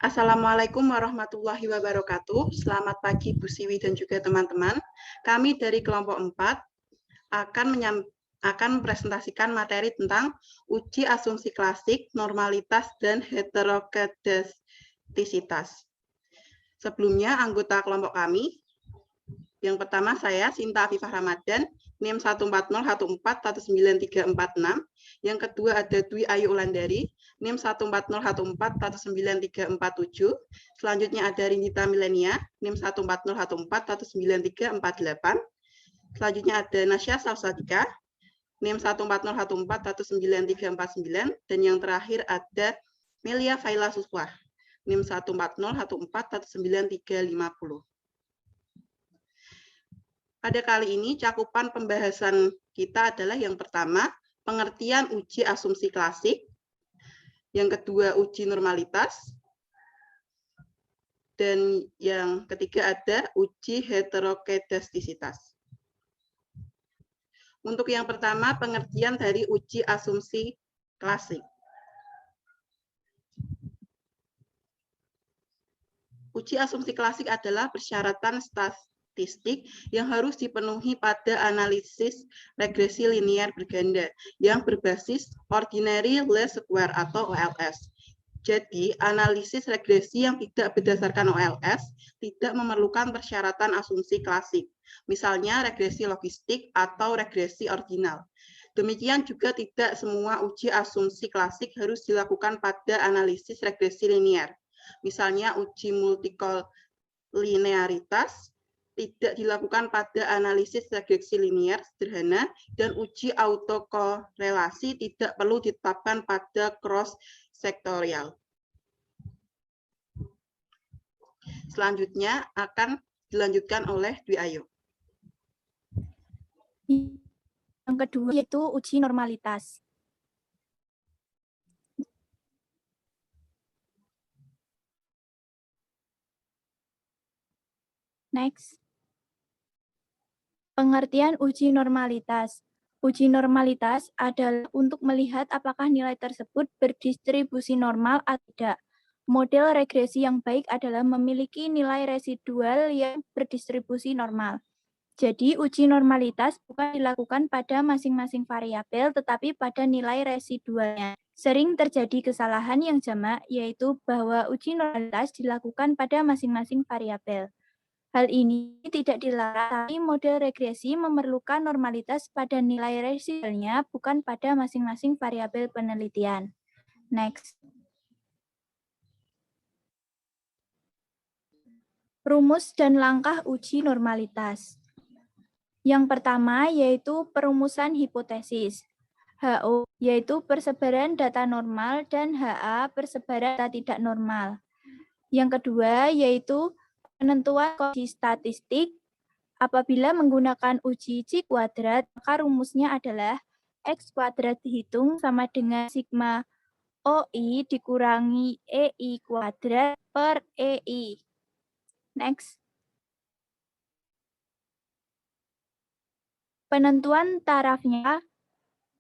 Assalamualaikum warahmatullahi wabarakatuh. Selamat pagi Bu Siwi dan juga teman-teman. Kami dari kelompok 4 akan mempresentasikan materi tentang uji asumsi klasik, normalitas, dan heterokedastisitas. Sebelumnya, anggota kelompok kami, yang pertama saya, Sinta Afifah Ramadan, NIM 140141936. Yang kedua ada Dwi Ayu Ulandari, NIM 140141937. Selanjutnya ada Rinita Milenia, NIM 140141938. Selanjutnya ada Nasya Salsadika, NIM 140141939. Dan yang terakhir ada Melia Faila Suswah, NIM 140141950. Pada kali ini cakupan pembahasan kita adalah yang pertama, pengertian uji asumsi klasik, yang kedua uji normalitas, dan yang ketiga ada uji heterokedastisitas. Untuk yang pertama, pengertian dari uji asumsi klasik. Uji asumsi klasik adalah persyaratan statistik yang harus dipenuhi pada analisis regresi linear berganda yang berbasis ordinary least square atau OLS. Jadi, analisis regresi yang tidak berdasarkan OLS tidak memerlukan persyaratan asumsi klasik, misalnya regresi logistik atau regresi ordinal. Demikian juga tidak semua uji asumsi klasik harus dilakukan pada analisis regresi linear. Misalnya uji multikolinearitas tidak dilakukan pada analisis regresi linear sederhana, dan uji autokorelasi tidak perlu ditetapkan pada cross sektorial. Selanjutnya akan dilanjutkan oleh Dwi Ayu. Yang kedua yaitu uji normalitas. Next. Pengertian uji normalitas. Uji normalitas adalah untuk melihat apakah nilai tersebut berdistribusi normal atau tidak. Model regresi yang baik adalah memiliki nilai residual yang berdistribusi normal. Jadi, uji normalitas bukan dilakukan pada masing-masing variabel, tetapi pada nilai residualnya. Sering terjadi kesalahan yang jamak, yaitu bahwa uji normalitas dilakukan pada masing-masing variabel. Hal ini tidak dilarang, tapi model regresi memerlukan normalitas pada nilai residualnya, bukan pada masing-masing variabel penelitian. Next. Rumus dan langkah uji normalitas. Yang pertama yaitu perumusan hipotesis. HO yaitu persebaran data normal dan HA persebaran data tidak normal. Yang kedua yaitu penentuan kondisi statistik. Apabila menggunakan uji C kuadrat, maka rumusnya adalah X kuadrat dihitung sama dengan sigma OI dikurangi EI kuadrat per EI. Next. Penentuan tarafnya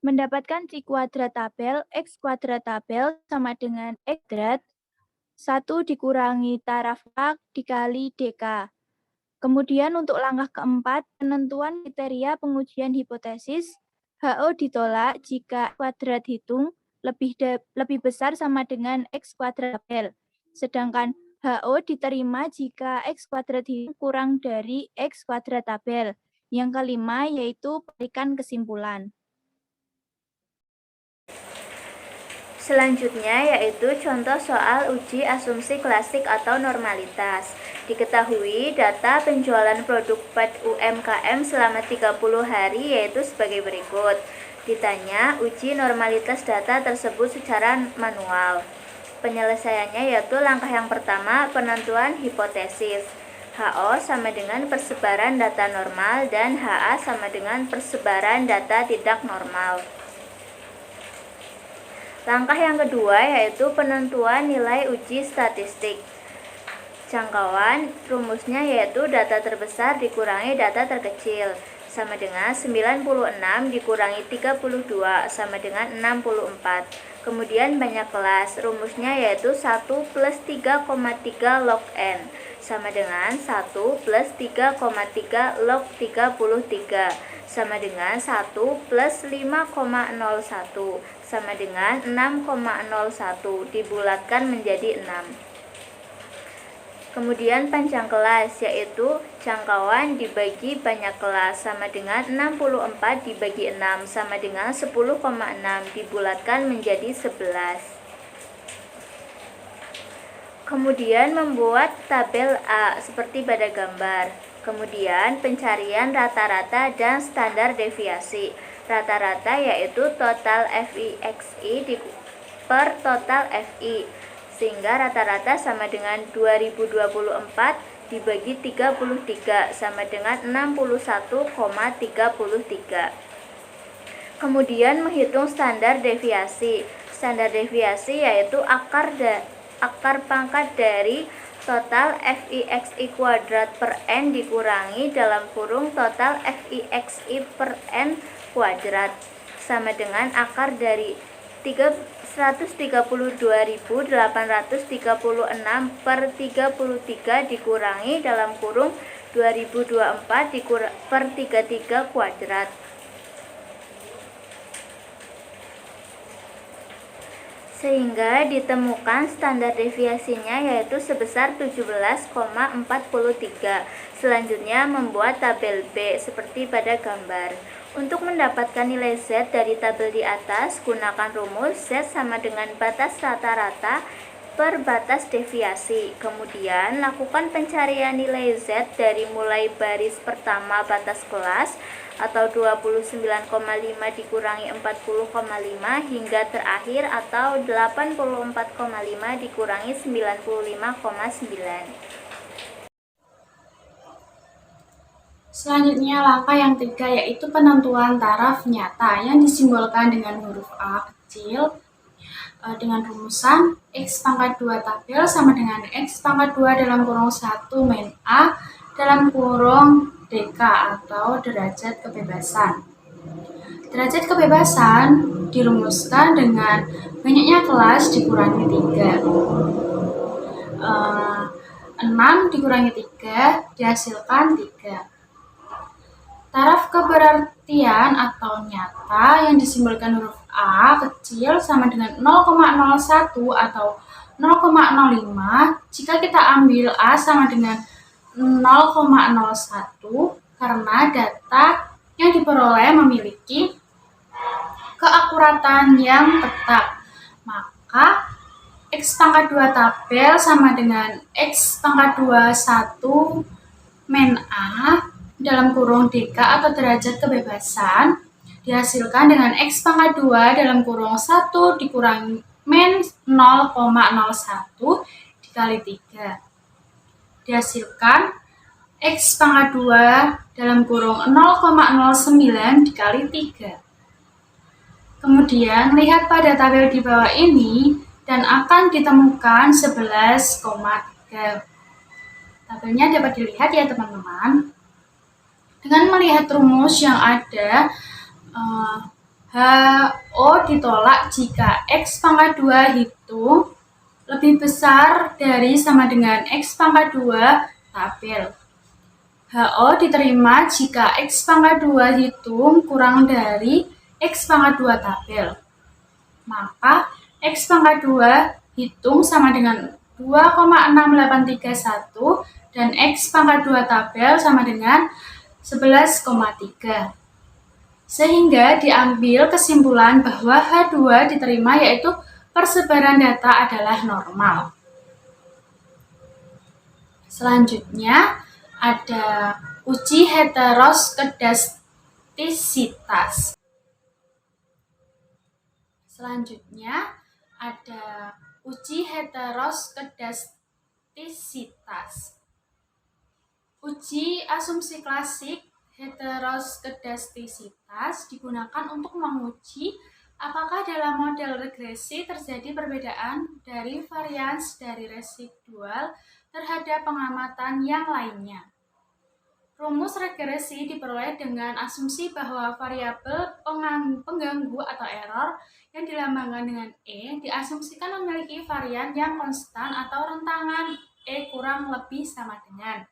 mendapatkan C kuadrat tabel, X kuadrat tabel sama dengan X kuadrat 1 dikurangi taraf A dikali DK. Kemudian untuk langkah keempat, penentuan kriteria pengujian hipotesis, HO ditolak jika kuadrat hitung lebih besar sama dengan X kuadrat tabel. Sedangkan HO diterima jika X kuadrat hitung kurang dari X kuadrat tabel. Yang kelima yaitu berikan kesimpulan. Selanjutnya yaitu contoh soal uji asumsi klasik atau normalitas. Diketahui data penjualan produk PAD UMKM selama 30 hari yaitu sebagai berikut. Ditanya uji normalitas data tersebut secara manual. Penyelesaiannya yaitu langkah yang pertama penentuan hipotesis. HO sama dengan persebaran data normal dan HA sama dengan persebaran data tidak normal. Langkah yang kedua yaitu penentuan nilai uji statistik. Jangkauan rumusnya yaitu data terbesar dikurangi data terkecil sama dengan 96 dikurangi 32 sama dengan 64. Kemudian banyak kelas, rumusnya yaitu 1 plus 3,3 log N sama dengan 1 plus 3,3 log 33 sama dengan 1 plus 5,01 sama dengan 6,01 dibulatkan menjadi 6. Kemudian panjang kelas yaitu jangkauan dibagi banyak kelas sama dengan 64 dibagi 6 sama dengan 10,6 dibulatkan menjadi 11. Kemudian membuat tabel A seperti pada gambar. Kemudian pencarian rata-rata dan standar deviasi. Rata-rata yaitu total FIXI per total FI. Sehingga rata-rata sama dengan 2024 dibagi 33 sama dengan 61,33. Kemudian menghitung standar deviasi. Standar deviasi yaitu akar pangkat dari total FIXI kuadrat per N dikurangi dalam kurung total FIXI per N kuadrat sama dengan akar dari 132.836 per 33 dikurangi dalam kurung 2024 per 33 kuadrat. Sehingga ditemukan standar deviasinya yaitu sebesar 17,43. Selanjutnya membuat tabel B seperti pada gambar. Untuk mendapatkan nilai Z dari tabel di atas, gunakan rumus Z sama dengan batas rata-rata per batas deviasi. Kemudian lakukan pencarian nilai Z dari mulai baris pertama batas kelas atau 29,5 dikurangi 40,5 hingga terakhir atau 84,5 dikurangi 95,9. Selanjutnya langkah yang ketiga yaitu penentuan taraf nyata yang disimbolkan dengan huruf A kecil dengan rumusan X pangkat 2 tabel sama dengan X pangkat 2 dalam kurung 1 min A dalam kurung DK atau derajat kebebasan. Derajat kebebasan dirumuskan dengan banyaknya kelas dikurangi 3. 6 dikurangi 3 dihasilkan 3. Taraf keberartian atau nyata yang disimbolkan huruf A kecil sama dengan 0,01 atau 0,05 jika kita ambil A sama dengan 0,01 karena data yang diperoleh memiliki keakuratan yang tetap. Maka X pangkat 2 tabel sama dengan X pangkat 2 1 min A dalam kurung DK atau derajat kebebasan dihasilkan dengan X pangkat 2 dalam kurung 1 dikurangi min 0,01 dikali 3. Dihasilkan X pangkat 2 dalam kurung 0,09 dikali 3. Kemudian lihat pada tabel di bawah ini dan akan ditemukan 11,3. Tabelnya dapat dilihat ya teman-teman. Dengan melihat rumus yang ada, HO ditolak jika X pangkat 2 hitung lebih besar dari sama dengan X pangkat 2 tabel. HO diterima jika X pangkat 2 hitung kurang dari X pangkat 2 tabel. Maka X pangkat 2 hitung sama dengan 2,6831 dan X pangkat 2 tabel sama dengan 11,3. Sehingga diambil kesimpulan bahwa H2 diterima yaitu persebaran data adalah normal. Selanjutnya ada uji heteroskedastisitas. Uji asumsi klasik heteroskedastisitas digunakan untuk menguji apakah dalam model regresi terjadi perbedaan dari varians dari residual terhadap pengamatan yang lainnya. Rumus regresi diperoleh dengan asumsi bahwa variabel pengganggu atau error yang dilambangkan dengan E diasumsikan memiliki varian yang konstan atau rentangan E kurang lebih sama dengan.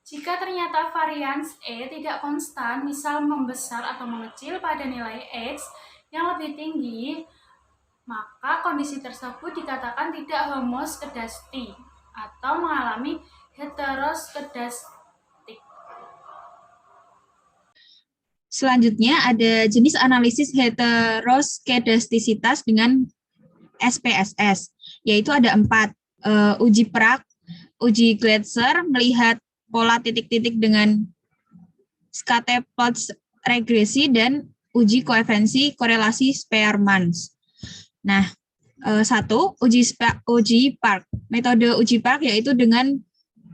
Jika ternyata varians E tidak konstan, misal membesar atau mengecil pada nilai X yang lebih tinggi, maka kondisi tersebut dikatakan tidak homoskedastik atau mengalami heteroskedastik. Selanjutnya ada jenis analisis heteroskedastisitas dengan SPSS, yaitu ada 4. Uji Prague, uji Gletser, melihat pola titik-titik dengan Scatterplots regresi, dan uji koefiensi korelasi Spearmans. Nah, 1. Uji Prague. Metode uji Prague yaitu dengan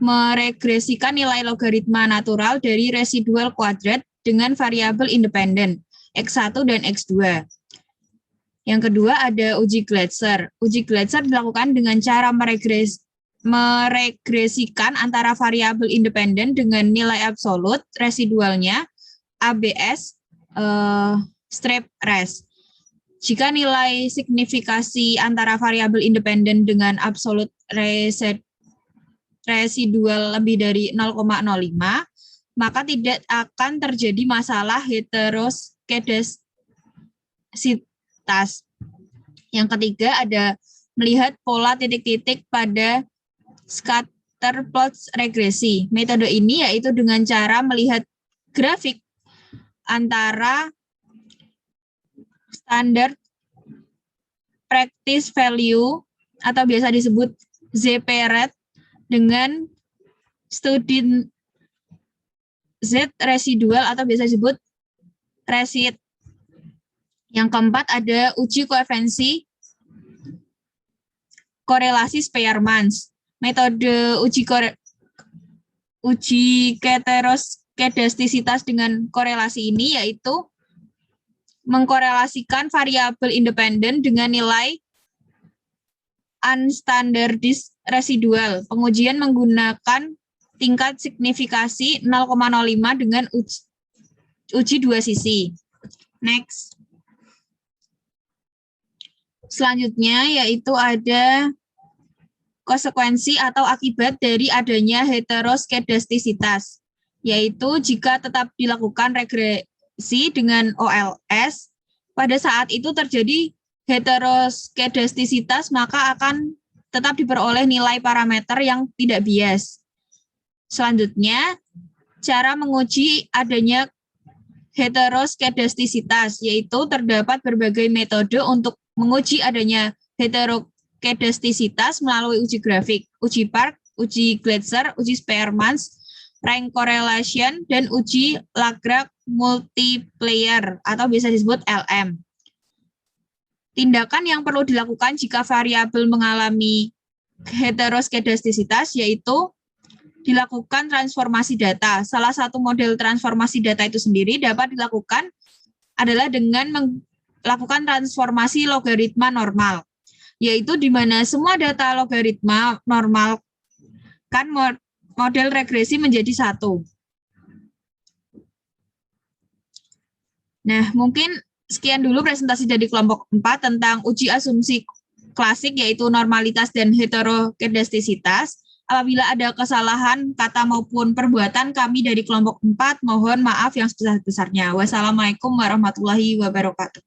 meregresikan nilai logaritma natural dari residual kuadrat dengan variabel independen X1 dan X2. Yang kedua ada uji Gletser. Uji Gletser dilakukan dengan cara meregresikan antara variabel independen dengan nilai absolut residualnya ABS strip res. Jika nilai signifikasi antara variabel independen dengan absolut residual lebih dari 0,05, maka tidak akan terjadi masalah heteroskedastisitas. Yang ketiga ada melihat pola titik-titik pada Scatterplots regresi. Metode ini yaitu dengan cara melihat grafik antara standard practice value atau biasa disebut ZP-rate dengan student Z residual atau biasa disebut resid. Yang keempat ada uji koefiensi korelasi Spearmans. Metode uji heteroskedastisitas dengan korelasi ini yaitu mengkorelasikan variabel independen dengan nilai unstandardized residual. Pengujian menggunakan tingkat signifikasi 0,05 dengan uji dua sisi. Next. Selanjutnya yaitu ada konsekuensi atau akibat dari adanya heteroskedastisitas, yaitu jika tetap dilakukan regresi dengan OLS, pada saat itu terjadi heteroskedastisitas, maka akan tetap diperoleh nilai parameter yang tidak bias. Selanjutnya, cara menguji adanya heteroskedastisitas, yaitu terdapat berbagai metode untuk menguji adanya heteroskedastisitas melalui uji grafik, uji Prague, uji Gletser, uji Spearmans, rank correlation, dan uji Lagrange multiplier atau bisa disebut LM. Tindakan yang perlu dilakukan jika variabel mengalami heteroskedastisitas yaitu dilakukan transformasi data. Salah satu model transformasi data itu sendiri dapat dilakukan adalah dengan melakukan transformasi logaritma normal, yaitu di mana semua data logaritma normal kan model regresi menjadi satu. Nah, mungkin sekian dulu presentasi dari kelompok 4 tentang uji asumsi klasik yaitu normalitas dan heteroskedastisitas. Apabila ada kesalahan kata maupun perbuatan kami dari kelompok 4, mohon maaf yang sebesar-besarnya. Wassalamualaikum warahmatullahi wabarakatuh.